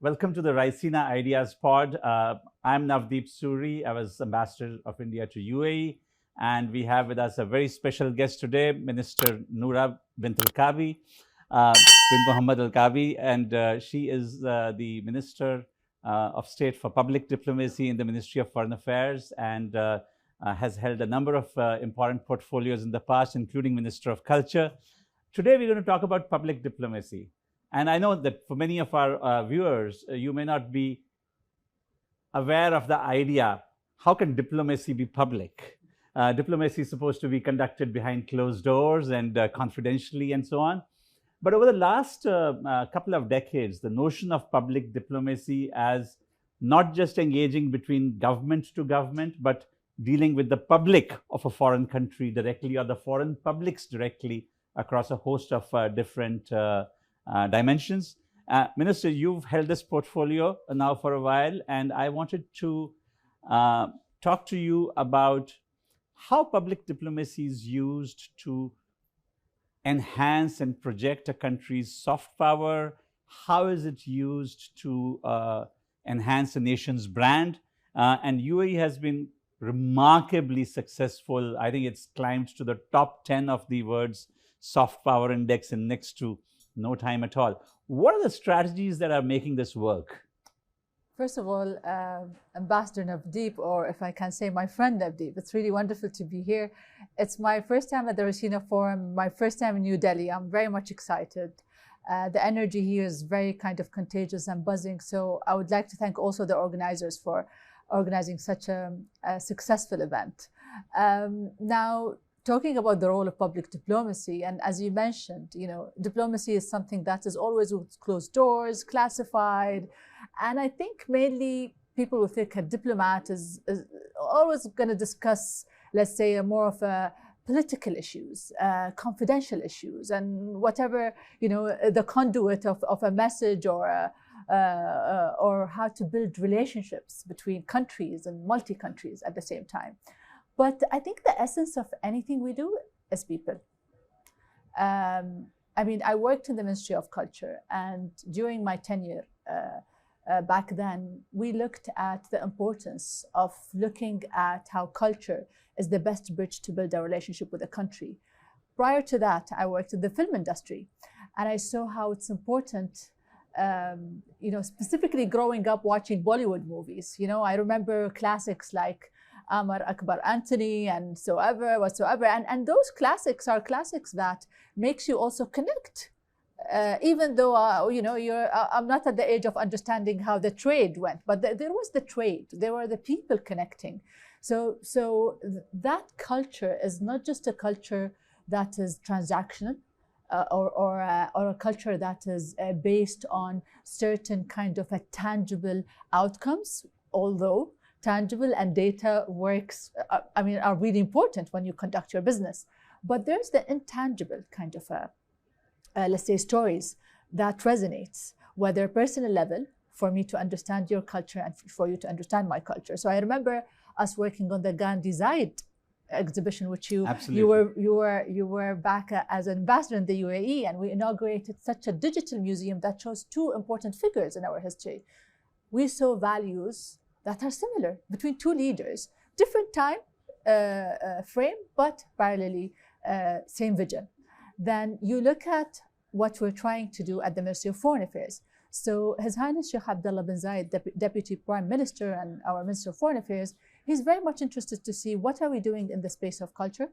Welcome to the Raisina Ideas Pod. I'm Navdeep Suri. I was Ambassador of India to UAE. And we have with us a very special guest today, Minister Noura Bint Al Kaabi, Bint Mohammed Al Kaabi. And she is the Minister of State for Public Diplomacy in the Ministry of Foreign Affairs and has held a number of important portfolios in the past, including Minister of Culture. Today, we're going to talk about public diplomacy. And I know that for many of our viewers, you may not be aware of the idea, how can diplomacy be public? Diplomacy is supposed to be conducted behind closed doors and confidentially and so on. But over the last couple of decades, the notion of public diplomacy as not just engaging between government to government, but dealing with the public of a foreign country directly or the foreign publics directly across a host of different dimensions. Minister, you've held this portfolio now for a while, and I wanted to talk to you about how public diplomacy is used to enhance and project a country's soft power. How is it used to enhance a nation's brand? And UAE has been remarkably successful. I think it's climbed to the top 10 of the world's soft power index in next to no time at all. What are the strategies that are making this work? First of all, Ambassador Navdeep, or if I can say my friend Navdeep, it's really wonderful to be here. It's my first time at the Raisina Forum, my first time in New Delhi. I'm very much excited. The energy here is very kind of contagious and buzzing. So I would like to thank also the organizers for organizing such a successful event. Now, talking about the role of public diplomacy, and as you mentioned, diplomacy is something that is always with closed doors, classified, and I think mainly people will think a diplomat is always going to discuss, let's say, more of a political issues, confidential issues, and whatever, the conduit of a message or how to build relationships between countries and multi-countries at the same time. But I think the essence of anything we do is people. I worked in the Ministry of Culture, and during my tenure back then, we looked at the importance of looking at how culture is the best bridge to build a relationship with a country. Prior to that, I worked in the film industry, and I saw how it's important, specifically growing up watching Bollywood movies. I remember classics like Amar Akbar Anthony and whatsoever. And those classics are classics that makes you also connect. Even though, I'm not at the age of understanding how the trade went, but there was the trade. There were the people connecting. So that culture is not just a culture that is transactional or a culture that is based on certain kind of a tangible outcomes, although tangible and data works, are really important when you conduct your business. But there's the intangible kind of, let's say, stories that resonates, whether personal level, for me to understand your culture and for you to understand my culture. So I remember us working on the Gandhi Zaid exhibition, which you were back as an ambassador in the UAE, and we inaugurated such a digital museum that shows two important figures in our history. We saw values that are similar between two leaders, different time frame, but parallelly same vision. Then you look at what we're trying to do at the Ministry of Foreign Affairs. So His Highness Sheikh Abdullah bin Zayed, Deputy Prime Minister and our Minister of Foreign Affairs, he's very much interested to see what are we doing in the space of culture,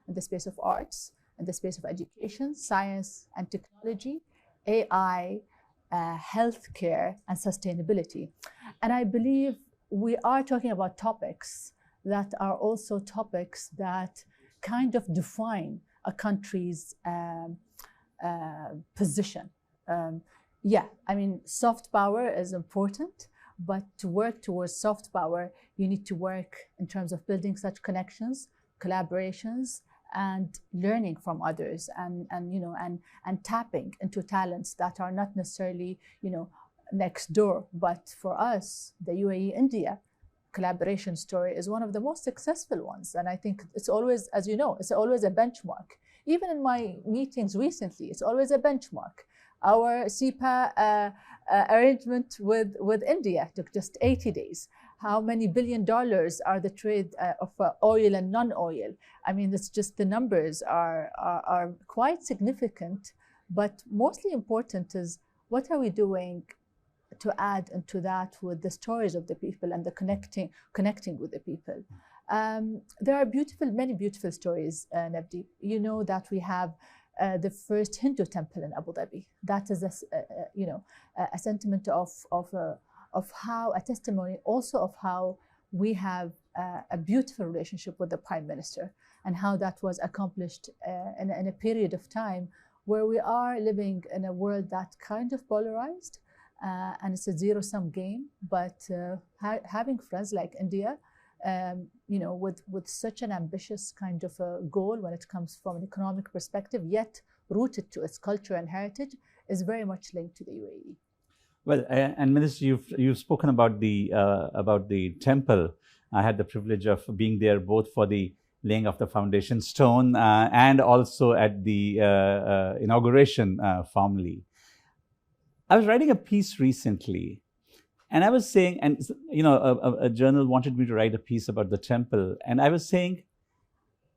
in the space of arts, in the space of education, science and technology, AI, healthcare, and sustainability. And I believe we are talking about topics that are also topics that kind of define a country's position. Soft power is important, but to work towards soft power, you need to work in terms of building such connections, collaborations, and learning from others, and tapping into talents that are not necessarily, next door. But for us, the UAE-India collaboration story is one of the most successful ones. And I think it's always, as you know, it's always a benchmark. Even in my meetings recently, it's always a benchmark. Our CEPA arrangement with India took just 80 days. How many $billion are the trade of oil and non-oil? I mean, it's just the numbers are quite significant, but mostly important is what are we doing to add into that with the stories of the people and the connecting with the people. There are many beautiful stories, Navdeep. You know that we have the first Hindu temple in Abu Dhabi. That is a sentiment of how, a testimony also of how we have a beautiful relationship with the Prime Minister, and how that was accomplished in a period of time where we are living in a world that kind of polarized, and it's a zero-sum game. But having friends like India, with such an ambitious kind of a goal when it comes from an economic perspective, yet rooted to its culture and heritage, is very much linked to the UAE. Well, and Minister, you've spoken about the temple. I had the privilege of being there both for the laying of the foundation stone and also at the inauguration formally. I was writing a piece recently, and I was saying, and a journal wanted me to write a piece about the temple, and I was saying,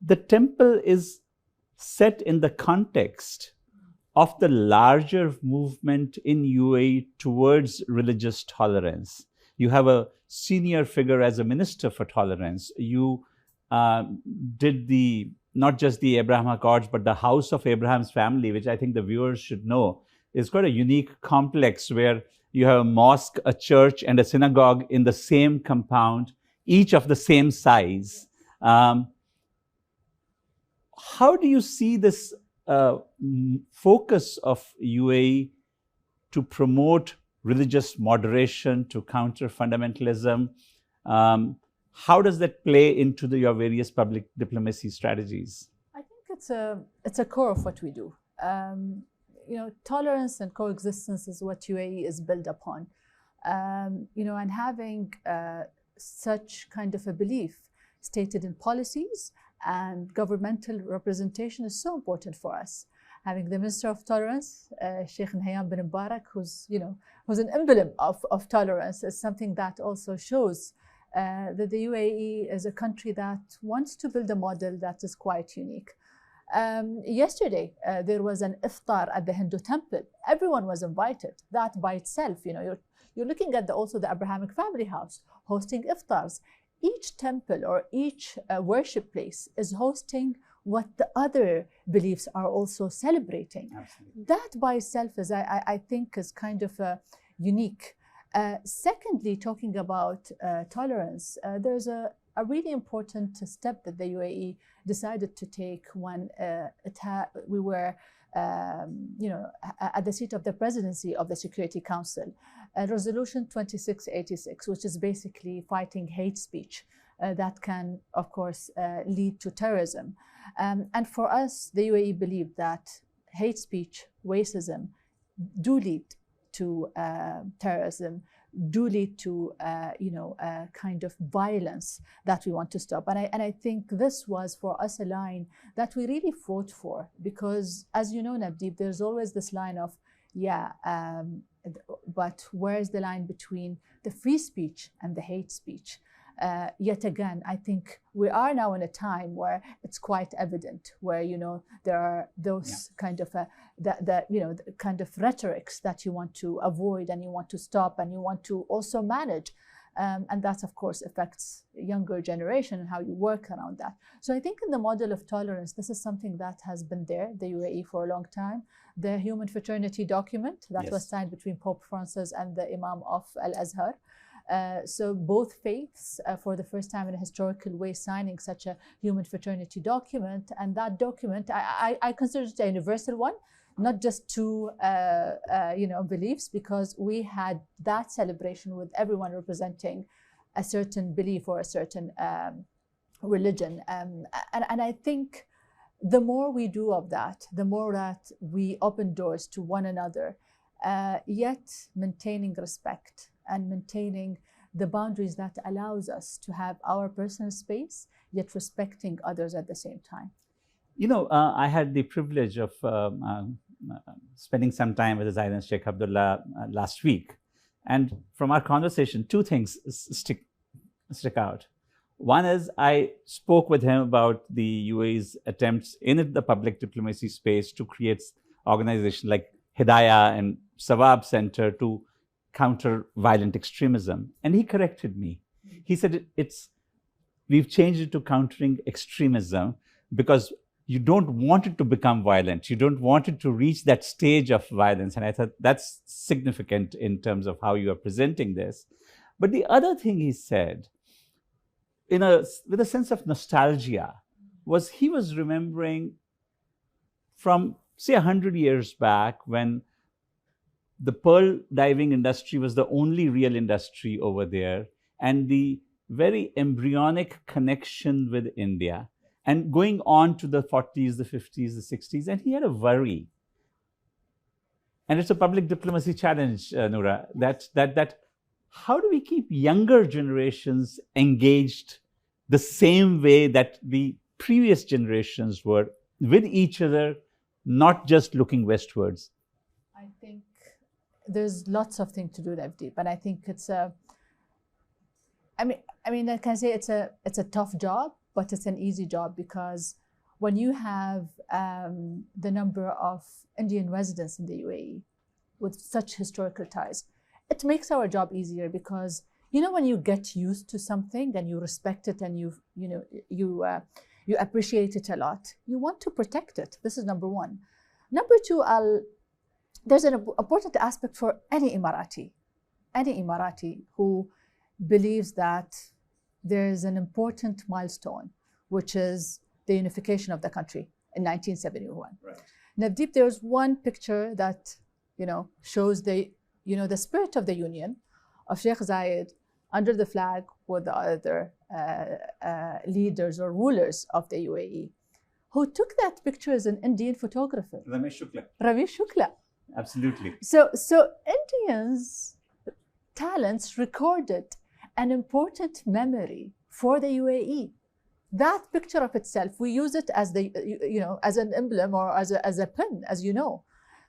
the temple is set in the context of the larger movement in UAE towards religious tolerance. You have a senior figure as a minister for tolerance. You did not just the Abraham Accords, but the House of Abraham's Family, which I think the viewers should know is quite a unique complex where you have a mosque, a church, and a synagogue in the same compound, each of the same size. How do you see this focus of UAE to promote religious moderation, to counter fundamentalism? How does that play into your various public diplomacy strategies? I think it's a core of what we do. Tolerance and coexistence is what UAE is built upon. And having such kind of a belief stated in policies and governmental representation is so important for us. Having the Minister of Tolerance, Sheikh Nahyan bin Mubarak, who's an emblem of tolerance, is something that also shows that the UAE is a country that wants to build a model that is quite unique. Yesterday, there was an iftar at the Hindu temple. Everyone was invited. That by itself, you're looking at also the Abrahamic family house hosting iftars. Each temple or each worship place is hosting what the other beliefs are also celebrating. Absolutely. That by itself is, I think, is kind of unique. Secondly, talking about tolerance, there's a really important step that the UAE decided to take when we were at the seat of the presidency of the Security Council. Resolution 2686, which is basically fighting hate speech that can, of course, lead to terrorism. And for us, the UAE believed that hate speech, racism, do lead to terrorism, do lead to kind of violence that we want to stop. And I think this was for us a line that we really fought for, because as you know, Navdeep, there's always this line of, but where's the line between the free speech and the hate speech? Yet again, I think we are now in a time where it's quite evident, where there are those kind of kind of rhetorics that you want to avoid and you want to stop and you want to also manage, and that of course affects younger generation and how you work around that. So I think in the model of tolerance, this is something that has been there, the UAE, for a long time. The Human Fraternity document that was signed between Pope Francis and the Imam of Al-Azhar. So both faiths, for the first time in a historical way, signing such a human fraternity document. And that document, I consider it a universal one, not just two beliefs, because we had that celebration with everyone representing a certain belief or a certain religion. And I think the more we do of that, the more that we open doors to one another, yet maintaining respect and maintaining the boundaries that allows us to have our personal space, yet respecting others at the same time. I had the privilege of spending some time with His Highness Sheikh Abdullah last week. And from our conversation, two things stick out. One is I spoke with him about the UAE's attempts in the public diplomacy space to create organizations like Hidayah and Sawab Center to counter violent extremism. And he corrected me. He said, we've changed it to countering extremism because you don't want it to become violent. You don't want it to reach that stage of violence. And I thought that's significant in terms of how you are presenting this. But the other thing he said, with a sense of nostalgia, was he was remembering from, say, 100 years back when the pearl diving industry was the only real industry over there, and the very embryonic connection with India, and going on to the 40s, the 50s, the 60s, and he had a worry. And it's a public diplomacy challenge, Noura, that how do we keep younger generations engaged the same way that the previous generations were with each other, not just looking westwards? I think there's lots of things to do, Navdeep, and I think I can say it's a tough job, but it's an easy job, because when you have the number of Indian residents in the UAE with such historical ties, it makes our job easier, because when you get used to something and you respect it and you appreciate it a lot, you want to protect it. This is number one. Number two, there's an important aspect for any Emirati who believes that there's an important milestone, which is the unification of the country in 1971. Right. Navdeep, there's one picture that shows the spirit of the union of Sheikh Zayed under the flag with the other leaders or rulers of the UAE. Who took that picture is an Indian photographer. Ramesh Shukla. Absolutely. So Indians' talents recorded an important memory for the UAE. That picture of itself, we use it as as an emblem or as a pin, as you know.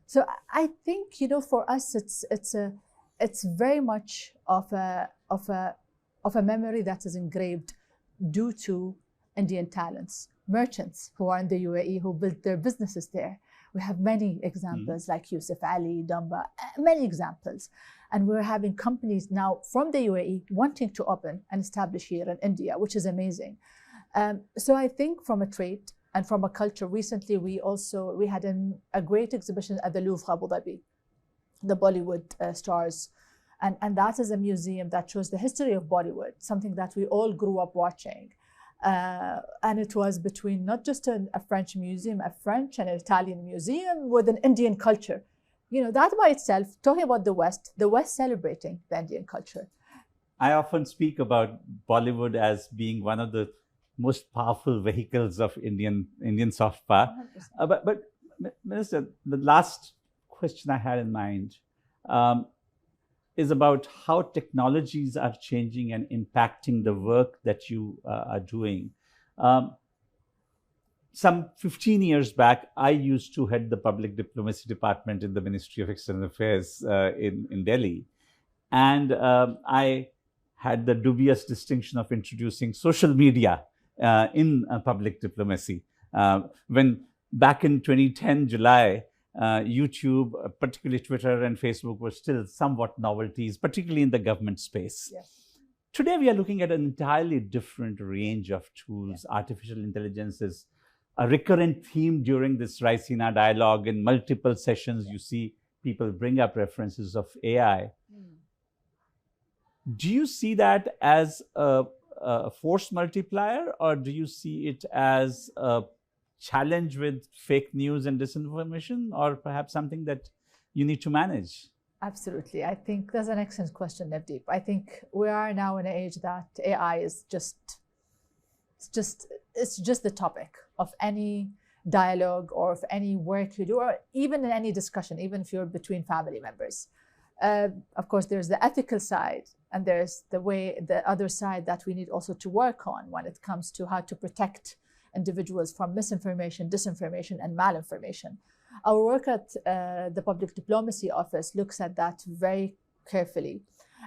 So I think for us it's very much of a memory that is engraved due to Indian talents, merchants who are in the UAE who built their businesses there. We have many examples like Yusuf Ali, Damba, many examples. And we're having companies now from the UAE wanting to open and establish here in India, which is amazing. So I think from a trade and from a culture, recently we had a great exhibition at the Louvre, Abu Dhabi, the Bollywood stars. And that is a museum that shows the history of Bollywood, something that we all grew up watching. And it was between not just a French museum, a French and an Italian museum with an Indian culture. That by itself, talking about the West celebrating the Indian culture. I often speak about Bollywood as being one of the most powerful vehicles of Indian soft power. But Minister, the last question I had in mind is about how technologies are changing and impacting the work that you are doing. Some 15 years back, I used to head the public diplomacy department in the Ministry of External Affairs in Delhi. And I had the dubious distinction of introducing social media in public diplomacy. When back in 2010, July, YouTube, particularly Twitter and Facebook, were still somewhat novelties, particularly in the government space. Yes. Today, we are looking at an entirely different range of tools. Yeah. Artificial intelligence is a recurrent theme during this Raisina Dialogue. In multiple sessions, you see people bring up references of AI. Do you see that as a force multiplier, or do you see it as a challenge with fake news and disinformation, or perhaps something that you need to manage? Absolutely. I think that's an excellent question, Navdeep. I think we are now in an age that AI is it's just the topic of any dialogue or of any work you do, or even in any discussion, even if you're between family members. Of course, there's the ethical side, and there's the other side that we need also to work on when it comes to how to protect individuals from misinformation, disinformation, and malinformation. Our work at the Public Diplomacy Office looks at that very carefully.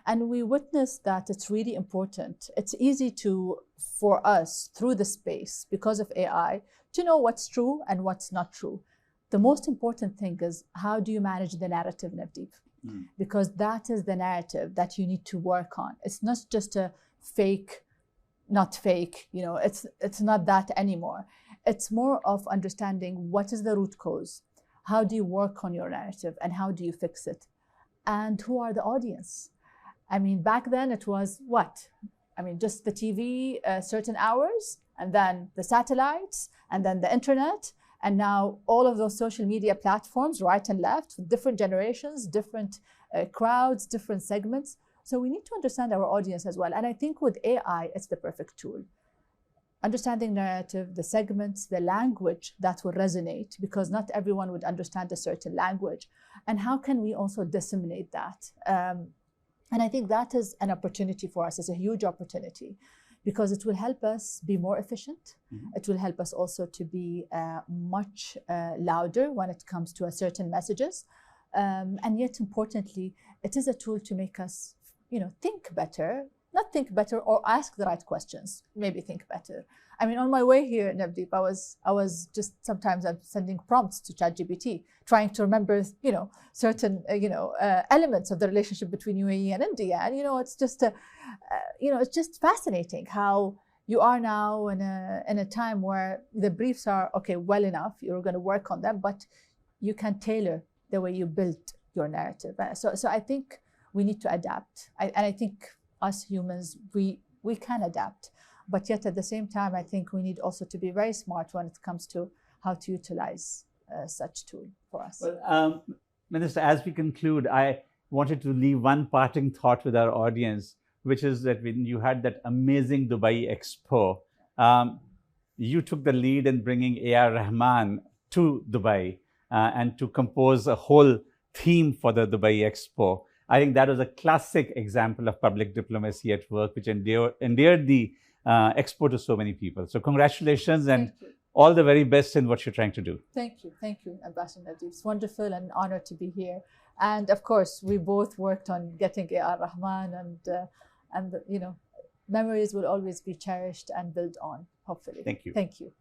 And we witnessed that it's really important. It's easy for us through the space, because of AI, to know what's true and what's not true. The most important thing is, how do you manage the narrative, Navdeep? Because that is the narrative that you need to work on. It's not just a fake, not fake, it's not that anymore. It's more of understanding what is the root cause, how do you work on your narrative, and how do you fix it, and who are the audience. I mean, back then it was what? I mean, just the TV, certain hours, and then the satellites, and then the internet, and now all of those social media platforms, right and left, with different generations, different crowds, different segments. So we need to understand our audience as well. And I think with AI, it's the perfect tool. Understanding narrative, the segments, the language that will resonate, because not everyone would understand a certain language. And how can we also disseminate that? And I think that is an opportunity for us. It's a huge opportunity, because it will help us be more efficient. It will help us also to be much louder when it comes to certain messages. And yet, importantly, it is a tool to make us, think better. Not think better, or ask the right questions, maybe think better. I mean, on my way here, Navdeep, I was just, sometimes I'm sending prompts to ChatGPT, trying to remember, certain, elements of the relationship between UAE and India. And, it's just, it's just fascinating how you are now in a time where the briefs are, okay, well enough, you're going to work on them, but you can tailor the way you build your narrative. So I think we need to adapt. And I think us humans, we can adapt, but yet at the same time, I think we need also to be very smart when it comes to how to utilize such tool for us. Well, Minister, as we conclude, I wanted to leave one parting thought with our audience, which is that when you had that amazing Dubai Expo, you took the lead in bringing A.R. Rahman to Dubai and to compose a whole theme for the Dubai Expo. I think that was a classic example of public diplomacy at work, which endeared the expo to so many people. So congratulations and all the very best in what you're trying to do. Thank you, Ambassador Navdeep. It's wonderful and honor to be here. And of course, we both worked on getting A.R. Rahman, and memories will always be cherished and built on, hopefully. Thank you. Thank you.